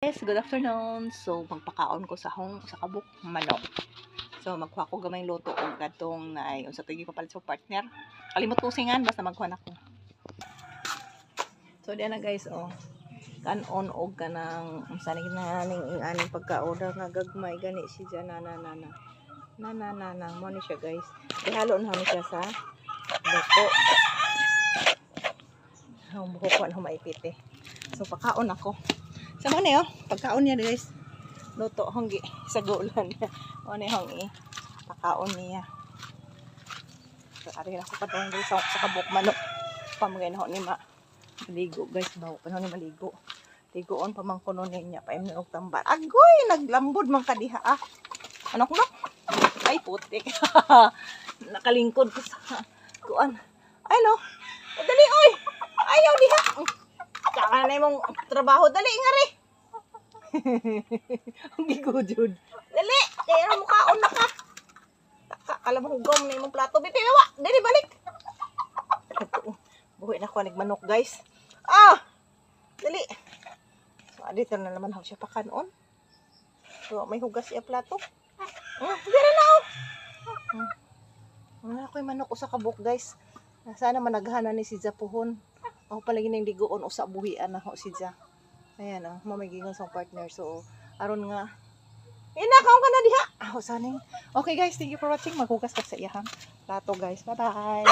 Yes, good afternoon. So, magpakaon ko sa kabuk manok. So, magkuha ko gamay luto og gatong na ay unsa tigi papalit sa partner. Kalimot ko singan basta magkuha ako. So, diyan na guys, oh. Kanon og kanang unsa ni ning aning pagka-order nga gagmay gani si na mo ni siya guys. Ihalo na siya sa luto. Buko ko na maipit eh. So, pakaon ako. Sama niyo, pagkaon niya guys. Luto honggi sa gulan. O ni hongi. Pakaon niya. So, ari na ko patong guys sa kabuk manok. Pamagay na ho ni maligo guys. Bawo pa ni maligo. Ligoon pa man kuno niya. Paim na og tambar. Agoy, naglambod man kadiha ah. Ano ko no? Ay putik. Nakalingkod ko sa kuan. Ay no. O, dali oy. Ayaw diha. Saka na mong trabaho. Dali nga rin. Ang gigudod. Dali. Kaya mo kaon na ka. Alam mo hugom na imong plato. Bibi, bawa. Dali, balik. Buhay na ko manok guys. Ah! Dali. So, dito na naman ako siya pakanon. So, may hugas siya plato. Dira na oh. Wala ko yung manok usa ka buok guys. Sana managhana ni si Zapuhon. Ako palagi nang ligoon usa buhian na ho si Ja. Ayan oh, mamagingon sa partner. So, aron nga inakaw ka na diha. Saning. Okay guys, thank you for watching. Maghugas ka sa iyahang plato guys. Bye-bye.